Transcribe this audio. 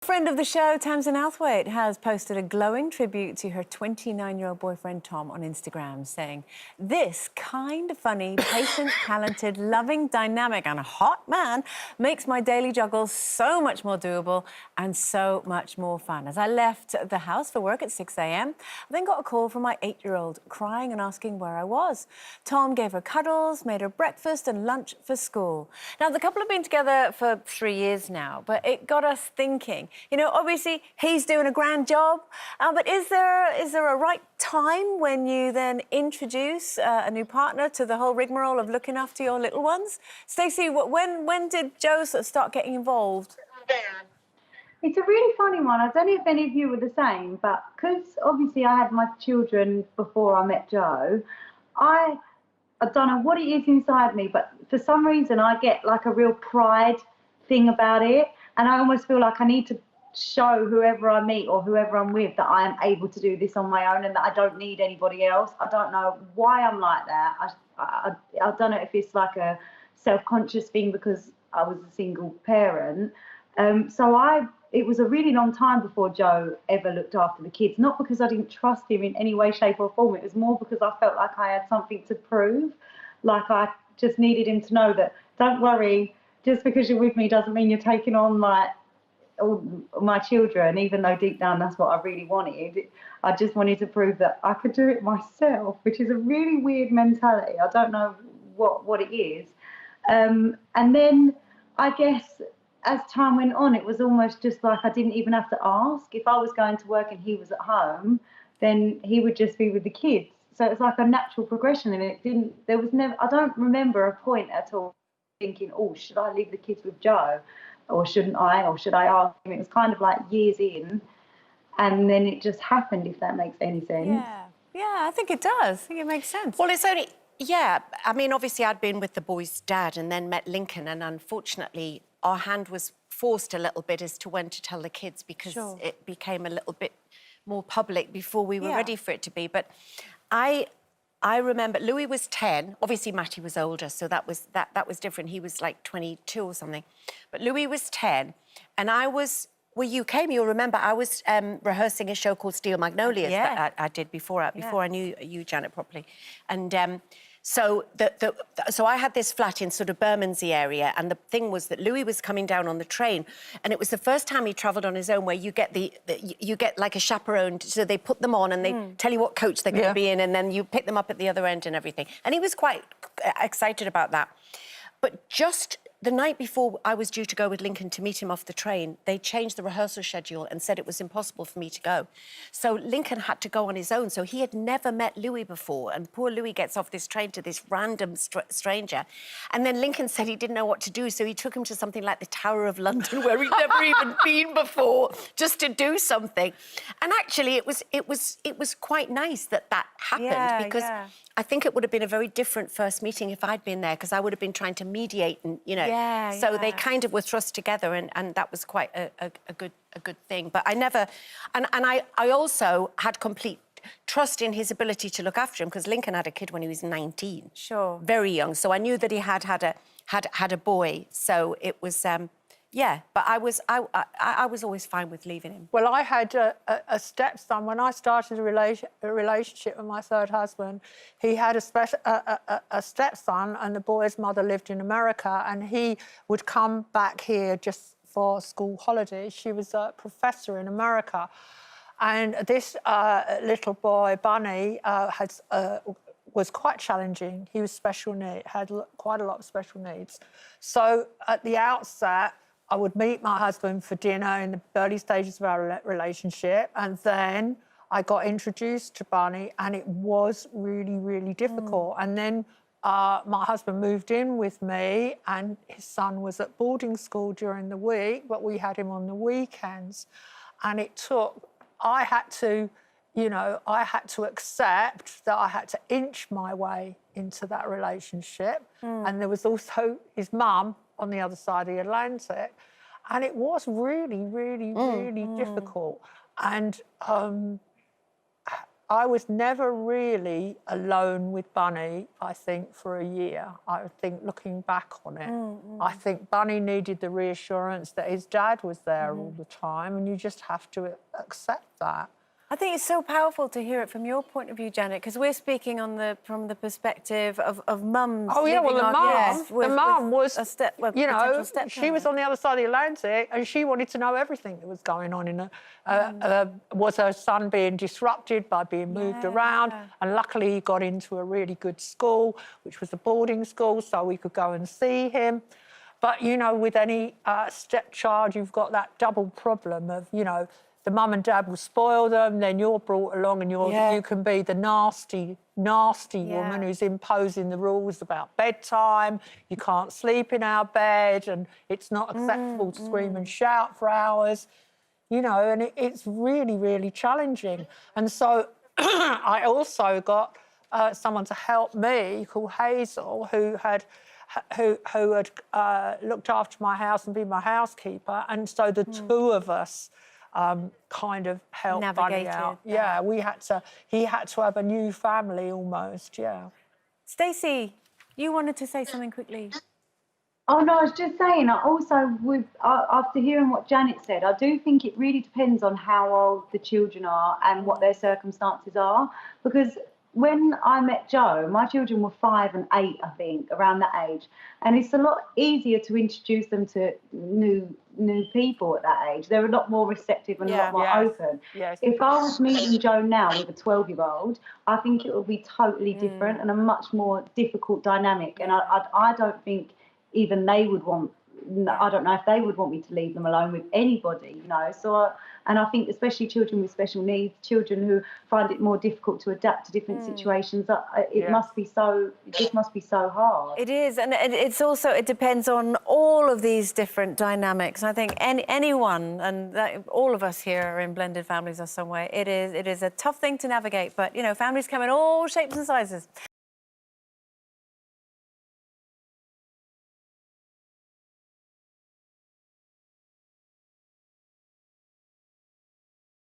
Friend of the show, Tamsin Outhwaite, has posted a glowing tribute to her 29-year-old boyfriend, Tom, on Instagram, saying, "This kind, funny, patient, talented, loving, dynamic and hot man makes my daily juggles so much more doable and so much more fun. As I left the house for work at 6 a.m, I then got a call from my 8-year-old, crying and asking where I was. Tom gave her cuddles, made her breakfast and lunch for school." Now, the couple have been together for 3 years now, but it got us thinking. You know, obviously, he's doing a grand job, but is there a right time when you then introduce a new partner to the whole rigmarole of looking after your little ones? Stacey, when did Joe sort of start getting involved? It's a really funny one. I don't know if any of you were the same, but because obviously I had my children before I met Joe, I don't know what it is inside me, but for some reason I get like a real pride thing about it, and I almost feel like I need to show whoever I meet or whoever I'm with that I am able to do this on my own and that I don't need anybody else. I don't know why I'm like that. I don't know if it's like a self-conscious thing because I was a single parent. It was a really long time before Joe ever looked after the kids, not because I didn't trust him in any way, shape or form. It was more because I felt like I had something to prove. Like I just needed him to know that, don't worry, just because you're with me doesn't mean you're taking on like all my children, even though deep down that's what I really wanted. I just wanted to prove that I could do it myself, which is a really weird mentality. I don't know what it is. And then I guess as time went on, it was almost just like I didn't even have to ask. If I was going to work and he was at home, then he would just be with the kids. So it's like a natural progression, and I don't remember a point at all thinking, oh, should I leave the kids with Joe? Or shouldn't I? Or should I ask him? It was kind of like years in, and then it just happened, if that makes any sense. Yeah, I think it does. I think it makes sense. Well, it's only... Yeah, I mean, obviously I'd been with the boy's dad and then met Lincoln, and unfortunately our hand was forced a little bit as to when to tell the kids because it became a little bit more public before we were ready for it to be. But I remember Louis was 10. Obviously, Matty was older, so that was different. He was like 22 or something. But Louis was 10, and I was... Well, you came, you'll remember, I was rehearsing a show called Steel Magnolias that I did before I knew you, Janet, properly. And so I had this flat in sort of Bermondsey area, and the thing was that Louis was coming down on the train, and it was the first time he travelled on his own where you get you get like a chaperone, so they put them on and they tell you what coach they're going to be in, and then you pick them up at the other end and everything. And he was quite excited about that. But just the night before I was due to go with Lincoln to meet him off the train, they changed the rehearsal schedule and said it was impossible for me to go. So Lincoln had to go on his own. So he had never met Louis before, and poor Louis gets off this train to this random stranger. And then Lincoln said he didn't know what to do, so he took him to something like the Tower of London, where he'd never even been before, just to do something. And actually, it was quite nice that happened, because I think it would have been a very different first meeting if I'd been there, because I would have been trying to mediate and, you know. So they kind of were thrust together, and that was quite a good thing. But I never... And I also had complete trust in his ability to look after him, because Lincoln had a kid when he was 19. Sure. Very young. So I knew that he had a boy. So it was... yeah, but I was always fine with leaving him. Well, I had a stepson. When I started a relationship with my third husband, he had a stepson, and the boy's mother lived in America, and he would come back here just for school holidays. She was a professor in America. And this little boy, Bunny, was quite challenging. He was special needs, had quite a lot of special needs. So at the outset, I would meet my husband for dinner in the early stages of our relationship, and then I got introduced to Barney, and it was really, really difficult. And then my husband moved in with me, and his son was at boarding school during the week, but we had him on the weekends. And I had to accept that I had to inch my way into that relationship. And there was also his mum on the other side of the Atlantic. And it was really, really, really difficult. And I was never really alone with Bunny, I think, for a year. I think, looking back on it, I think Bunny needed the reassurance that his dad was there all the time, and you just have to accept that. I think it's so powerful to hear it from your point of view, Janet, because we're speaking from the perspective of mums. Oh yeah, well the mum was, you know, step she was on the other side of the Atlantic, and she wanted to know everything that was going on in her. Was her son being disrupted by being moved around? And luckily he got into a really good school, which was a boarding school, so we could go and see him. But you know, with any stepchild, you've got that double problem of, you know, the mum and dad will spoil them, then you're brought along and you can be the nasty woman who's imposing the rules about bedtime. You can't sleep in our bed, and it's not acceptable to scream and shout for hours, you know, and it's really, really challenging. And so I also got someone to help me called Hazel, who had looked after my house and been my housekeeper, and so the two of us kind of helped Bunny out. Yeah, he had to have a new family almost, yeah. Stacey, you wanted to say something quickly. Oh, no, I was just saying, I also, after hearing what Janet said, I do think it really depends on how old the children are and what their circumstances are. Because when I met Joe, my children were 5 and 8, I think, around that age. And it's a lot easier to introduce them to new people at that age. They're a lot more receptive and a lot more open. Yes. If I was meeting Joe now with a 12-year-old, I think it would be totally different and a much more difficult dynamic. And I don't think even they would want, I don't know if they would want me to leave them alone with anybody, you know. So, and I think especially children with special needs, children who find it more difficult to adapt to different situations, it must be so hard. It is, and it's also, it depends on all of these different dynamics. I think anyone, and all of us here are in blended families or some way, it is a tough thing to navigate, but, you know, families come in all shapes and sizes.